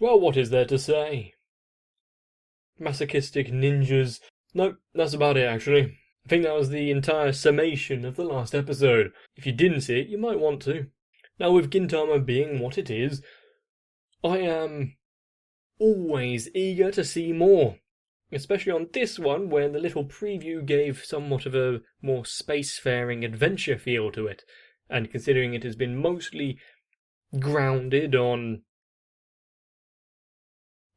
Well, what is there to say? Masochistic ninjas. Nope, that's about it actually. I think that was the entire summation of the last episode. If you didn't see it, you might want to. Now, with Gintama being what it is, I am always eager to see more. Especially on this one, where the little preview gave somewhat of a more spacefaring adventure feel to it. And considering it has been mostly grounded on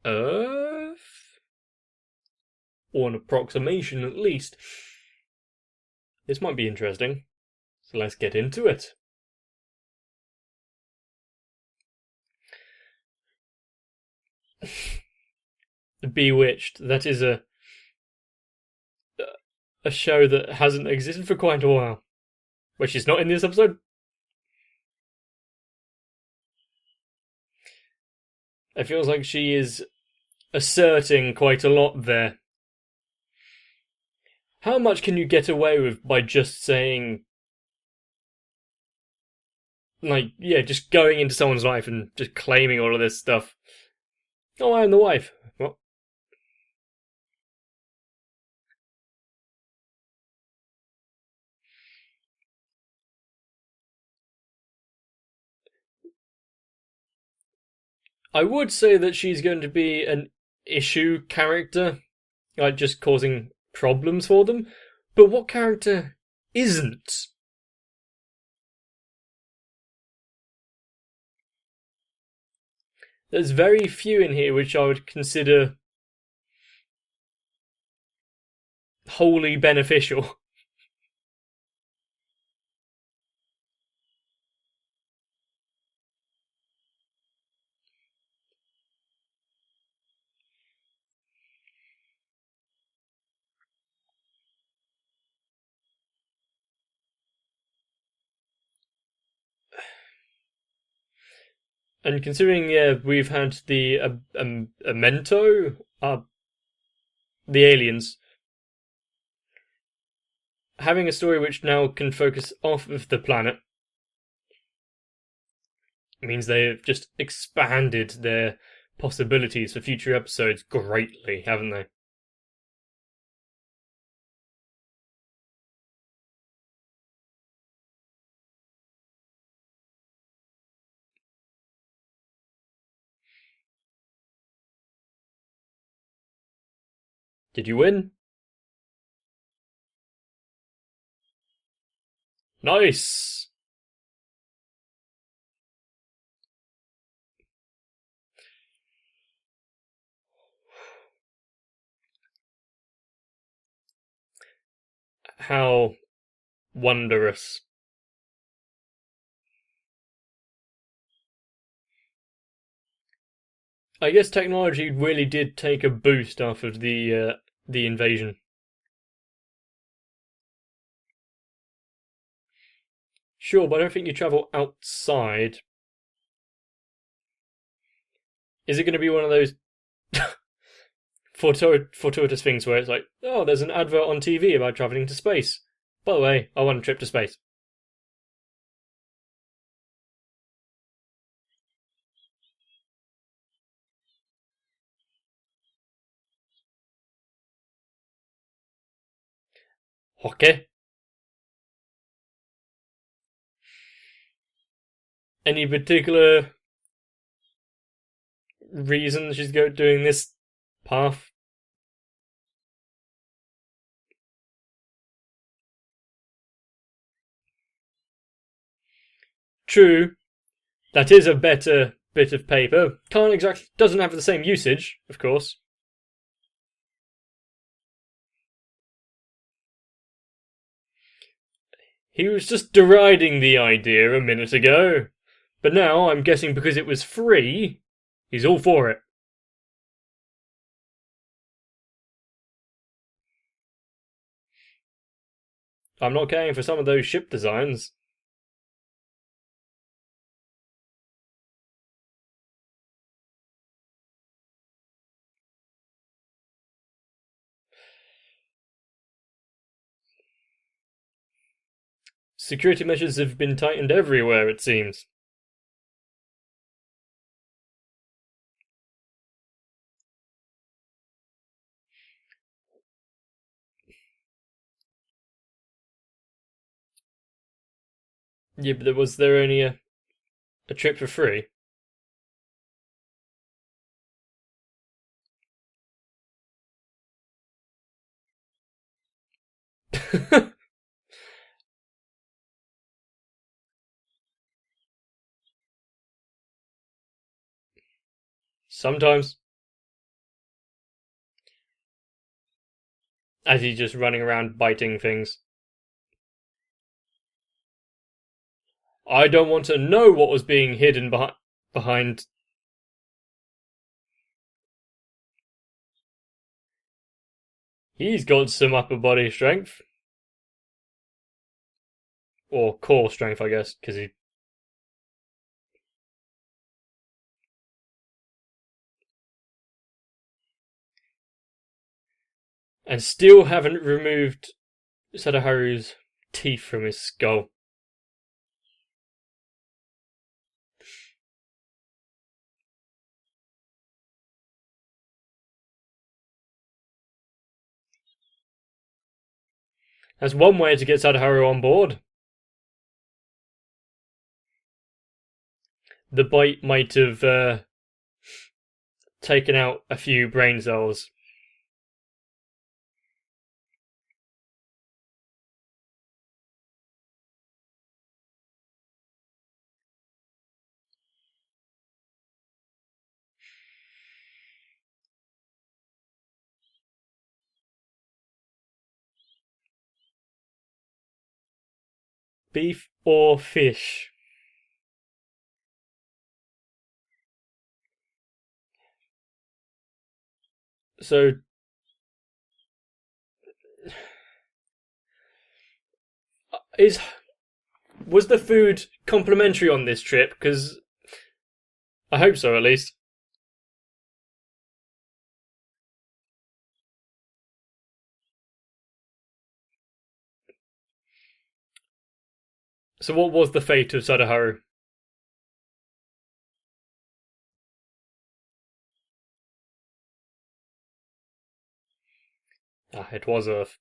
Earth? Or an approximation at least. This might be interesting. So let's get into it. Bewitched. That is a show that hasn't existed for quite a while. Which is not in this episode. It feels like she is asserting quite a lot there. How much can you get away with by just saying, like, yeah, just going into someone's life and just claiming all of this stuff? Oh, I am the wife. What? I would say that she's going to be an issue character, like just causing problems for them. But what character isn't? There's very few in here which I would consider wholly beneficial. And considering, yeah, we've had the Amento, the aliens, having a story which now can focus off of the planet means they've just expanded their possibilities for future episodes greatly, haven't they? Did you win? Nice! How wondrous. I guess technology really did take a boost after the invasion. Sure, but I don't think you travel outside. Is it going to be one of those fortuitous things where it's like, oh, there's an advert on TV about travelling to space. By the way, I want a trip to space. Okay. Any particular reason she's doing this path? True, that is a better bit of paper. Doesn't have the same usage, of course. He was just deriding the idea a minute ago. But now, I'm guessing because it was free, he's all for it. I'm not caring for some of those ship designs. Security measures have been tightened everywhere, it seems. Yeah, but was there only a trip for free? Sometimes. As he's just running around biting things. I don't want to know what was being hidden behind. He's got some upper body strength. Or core strength, I guess, because he. And still haven't removed Sadaharu's teeth from his skull. That's one way to get Sadaharu on board. The bite might have taken out a few brain cells. Beef or fish? So, is was the food complimentary on this trip? Because I hope so, at least. So, what was the fate of Sadaharu? Ah, it was Earth.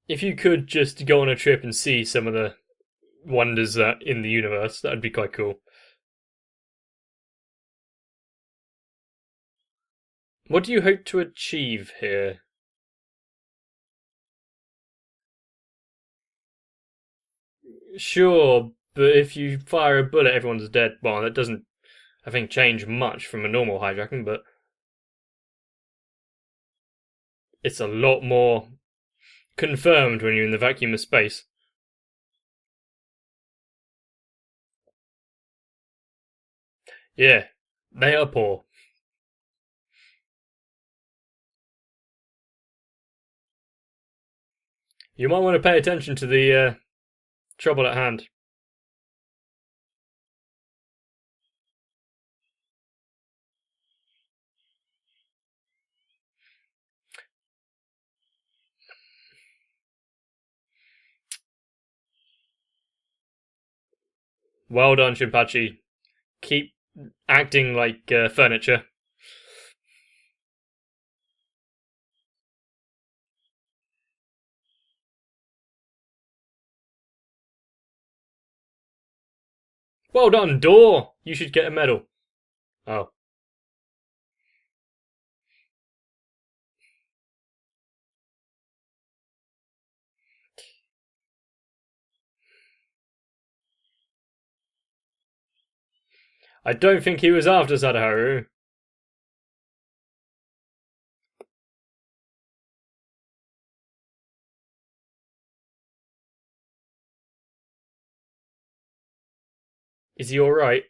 If you could just go on a trip and see some of the wonders that in the universe, that'd be quite cool. What do you hope to achieve here? Sure, but if you fire a bullet, everyone's dead. Well, that doesn't, I think, change much from a normal hijacking, but it's a lot more confirmed when you're in the vacuum of space. Yeah, they are poor. You might want to pay attention to the trouble at hand. Well done, Shinpachi. Keep acting like furniture. Well done, Door. You should get a medal. Oh, I don't think he was after Sadaharu. Is he alright?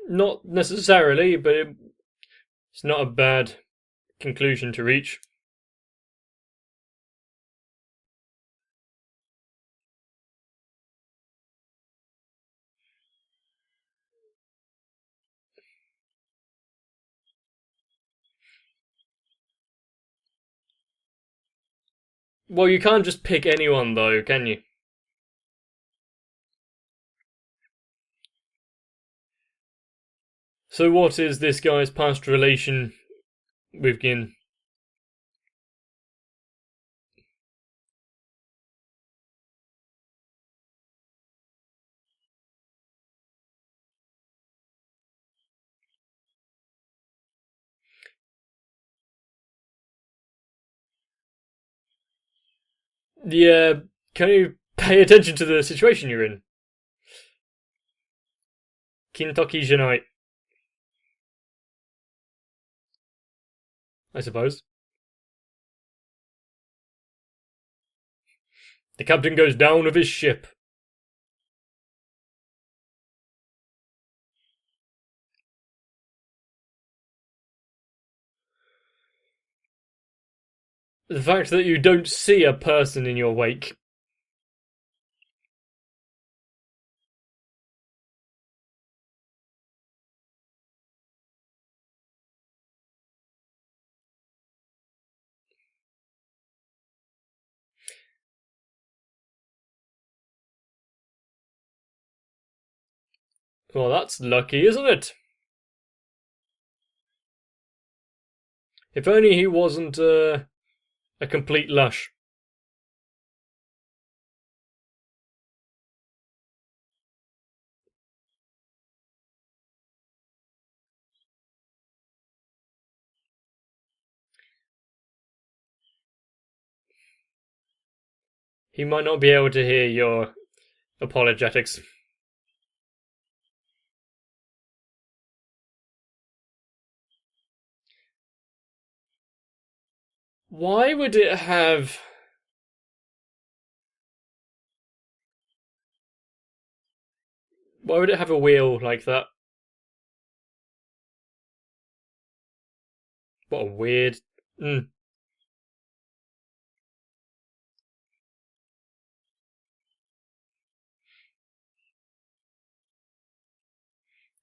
Not necessarily, but it's not a bad conclusion to reach. Well, you can't just pick anyone, though, can you? So what is this guy's past relation with Gin? Yeah, can you pay attention to the situation you're in? Kentucky Janite, I suppose. The captain goes down with his ship. The fact that you don't see a person in your wake. Well, that's lucky, isn't it? If only he wasn't a complete lush. He might not be able to hear your apologetics. Why would it have... Why would it have a wheel like that? What a weird... Mm.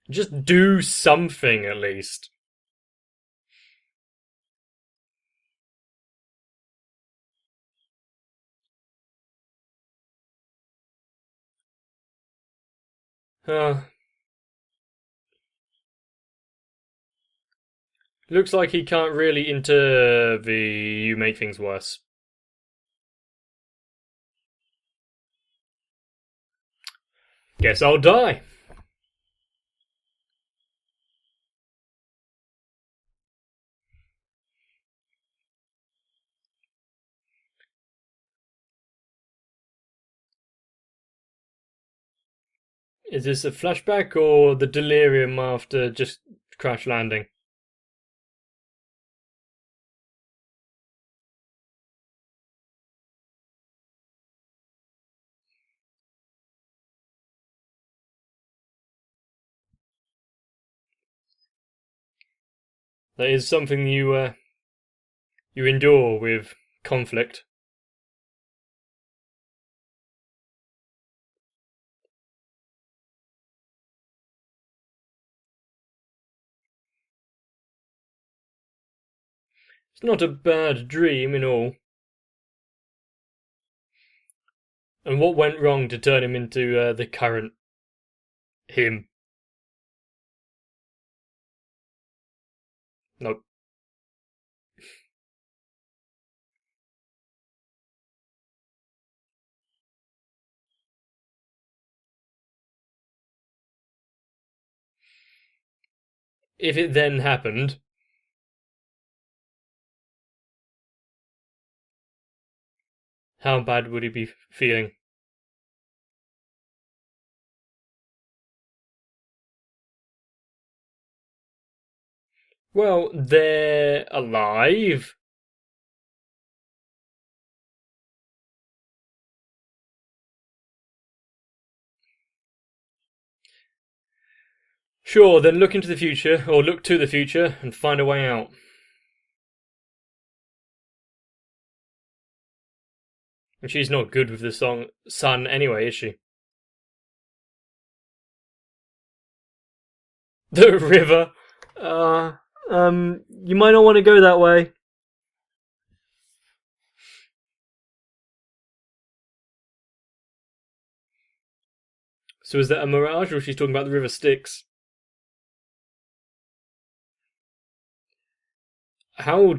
Just do something, at least. Uh, Looks like he can't really intervene. You make things worse. Guess I'll die. Is this a flashback or the delirium after just crash landing? That is something you endure with conflict. It's not a bad dream in all. And what went wrong to turn him into the current him? Nope. If it then happened, how bad would he be feeling? Well, they're alive. Sure, then look into the future, or look to the future, and find a way out. And she's not good with the song Sun anyway, is she? The river. You might not want to go that way. So is that a mirage, or she's talking about the river Styx? How.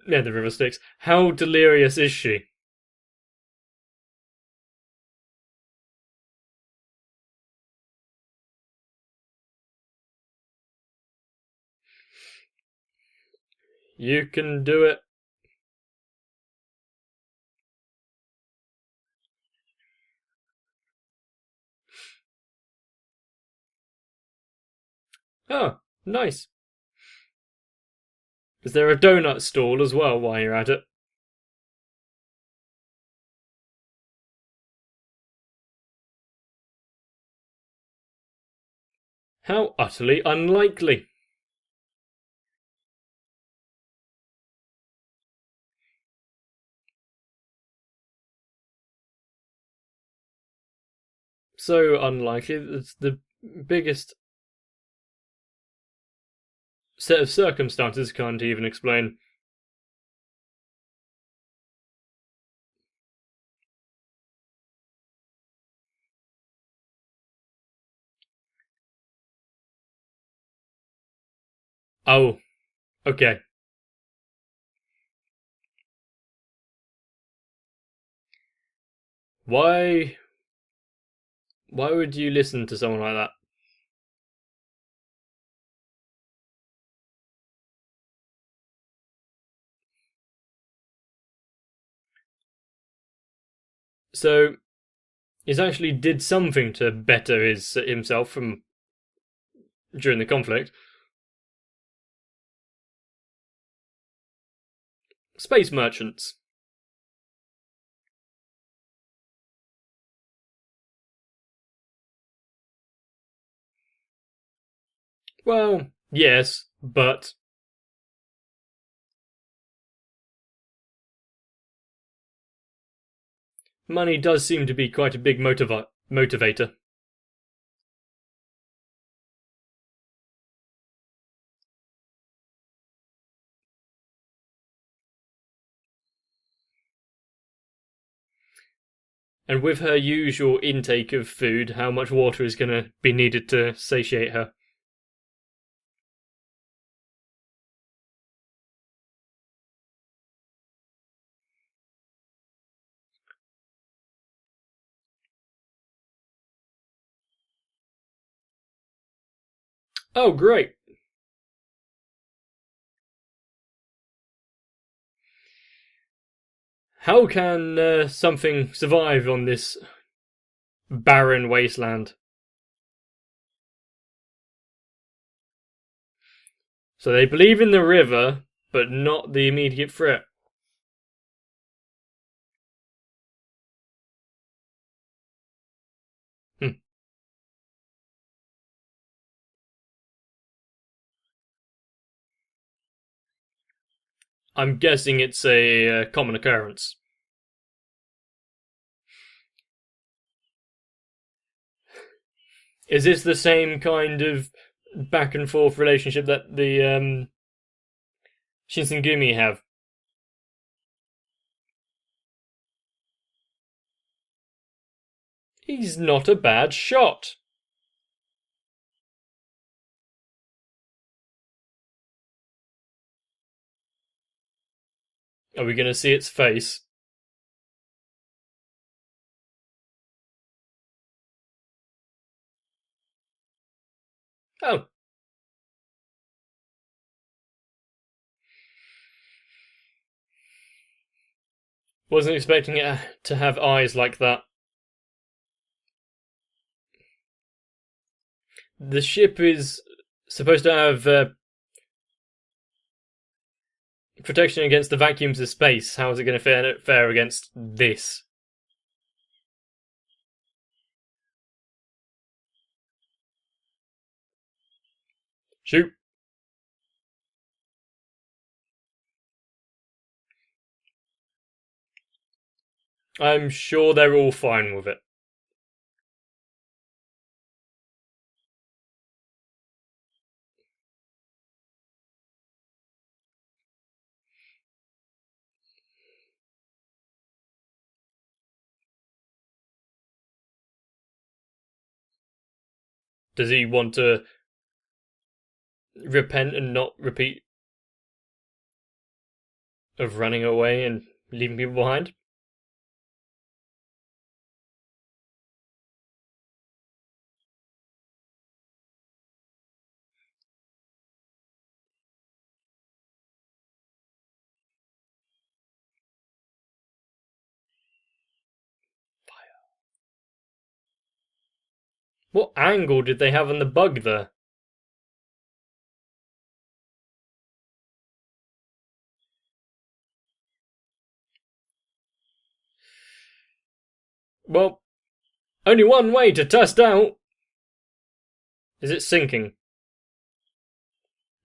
Yeah, the river Styx. How delirious is she? You can do it. Oh, nice. Is there a donut stall as well while you're at it? How utterly unlikely. So unlikely that it's the biggest set of circumstances can't even explain. Oh, okay. Why would you listen to someone like that? So he's actually did something to better himself from during the conflict. Space merchants. Well, yes, but money does seem to be quite a big motivator. And with her usual intake of food, how much water is going to be needed to satiate her? Oh, great. How can something survive on this barren wasteland? So they believe in the river, but not the immediate threat. Hm. I'm guessing it's a common occurrence. Is this the same kind of back and forth relationship that the Shinsengumi have? He's not a bad shot. Are we going to see its face? Oh. Wasn't expecting it to have eyes like that. The ship is supposed to have protection against the vacuums of space. How is it going to fare against this? Shoot. I'm sure they're all fine with it. Does he want to repent and not repeat? of running away and leaving people behind. What angle did they have on the bug there? Well, only one way to test out. Is it sinking?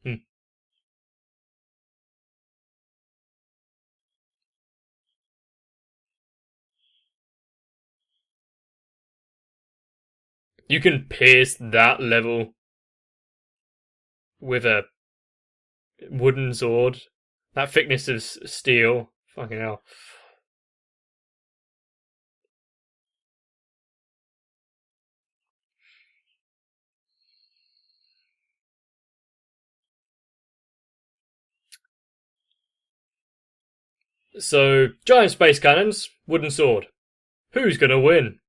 Hmm. You can pierce that level with a wooden sword. That thickness of steel. Fucking hell. So, giant space cannons, wooden sword. Who's gonna win?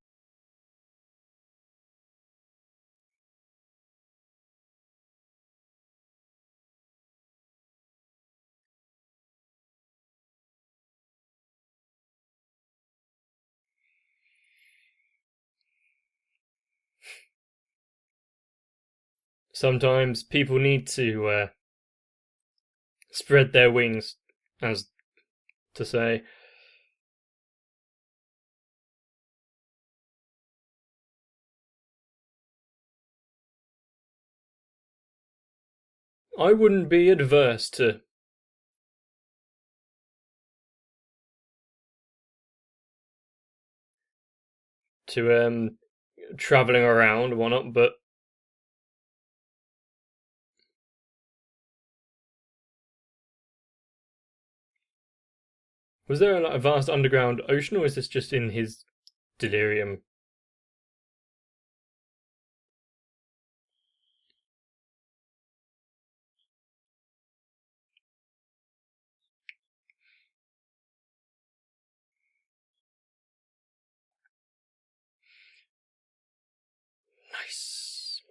Sometimes people need to spread their wings, as to say. I wouldn't be adverse to traveling around and whatnot, but was there a vast underground ocean, or is this just in his delirium? Nice.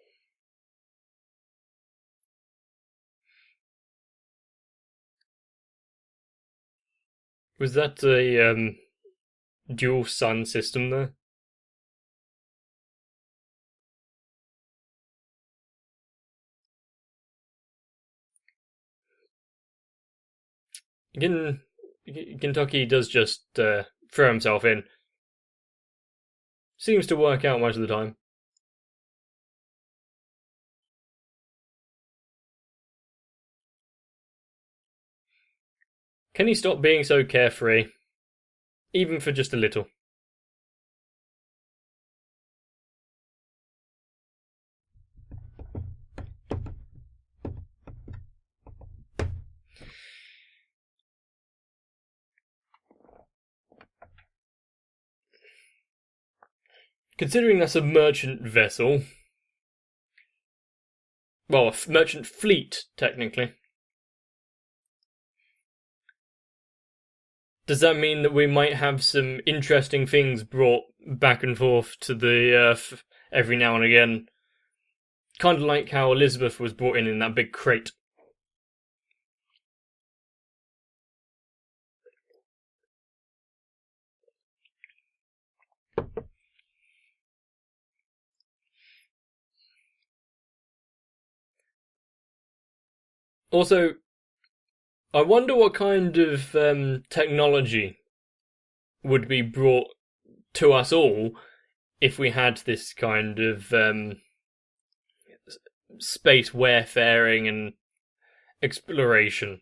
Was that a dual sun system there? Kentucky does just throw himself in. Seems to work out most of the time. Can he stop being so carefree? Even for just a little. Considering that's a merchant vessel, well, a merchant fleet, technically, does that mean that we might have some interesting things brought back and forth to the Earth every now and again? Kind of like how Elizabeth was brought in that big crate. Also, I wonder what kind of technology would be brought to us all if we had this kind of space warfaring and exploration.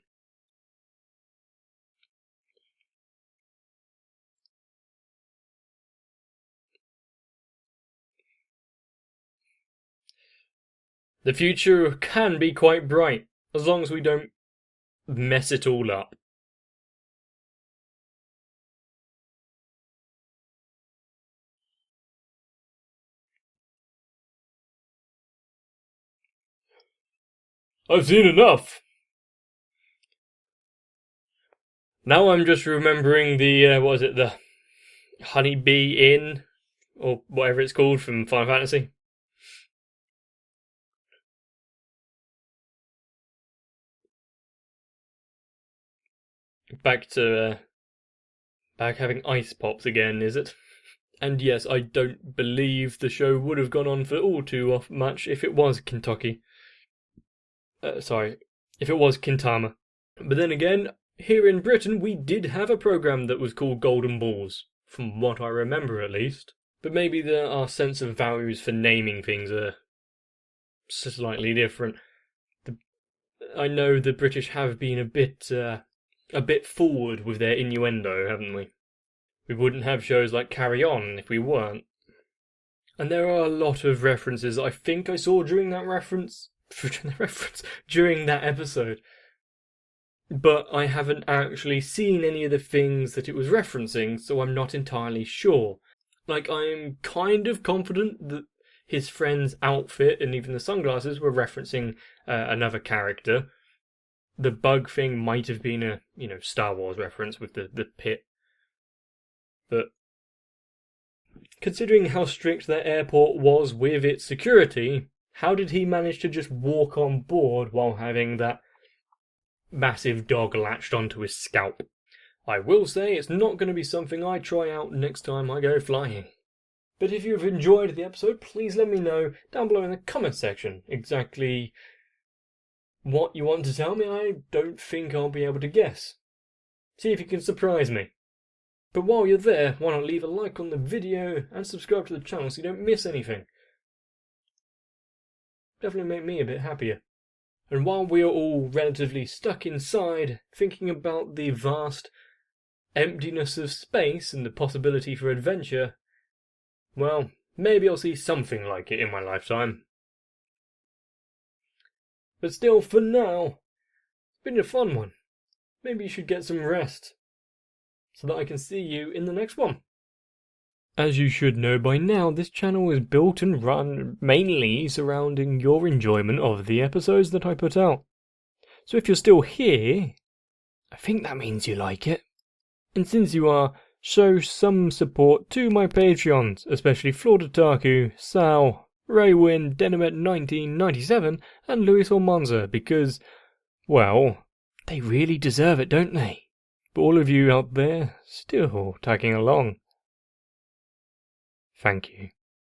The future can be quite bright, as long as we don't mess it all up. I've seen enough. Now I'm just remembering the, what is it, the Honeybee Inn, or whatever it's called from Final Fantasy. Back to, back having ice pops again, is it? And yes, I don't believe the show would have gone on for all too much if it was Kentucky. Sorry, if it was Gintama. But then again, here in Britain, we did have a program that was called Golden Balls, from what I remember at least. But maybe our sense of values for naming things are slightly different. I know the British have been a bit forward with their innuendo, haven't we? We wouldn't have shows like Carry On if we weren't. And there are a lot of references I think I saw during that during that episode. But I haven't actually seen any of the things that it was referencing, so I'm not entirely sure. Like, I'm kind of confident that his friend's outfit and even the sunglasses were referencing another character. The bug thing might have been a, Star Wars reference with the pit. But considering how strict that airport was with its security, how did he manage to just walk on board while having that massive dog latched onto his scalp? I will say it's not going to be something I try out next time I go flying. But if you've enjoyed the episode, please let me know down below in the comment section exactly what you want to tell me. I don't think I'll be able to guess. See if you can surprise me. But while you're there, why not leave a like on the video and subscribe to the channel so you don't miss anything. Definitely make me a bit happier. And while we are all relatively stuck inside, thinking about the vast emptiness of space and the possibility for adventure, well, maybe I'll see something like it in my lifetime. But still, for now, it's been a fun one. Maybe you should get some rest, so that I can see you in the next one. As you should know by now, this channel is built and run mainly surrounding your enjoyment of the episodes that I put out. So if you're still here, I think that means you like it. And since you are, show some support to my Patreons, especially Florida Sal, Raywin, Denimet1997, and Luis Almanza, because, well, they really deserve it, don't they? But all of you out there still tagging along. Thank you.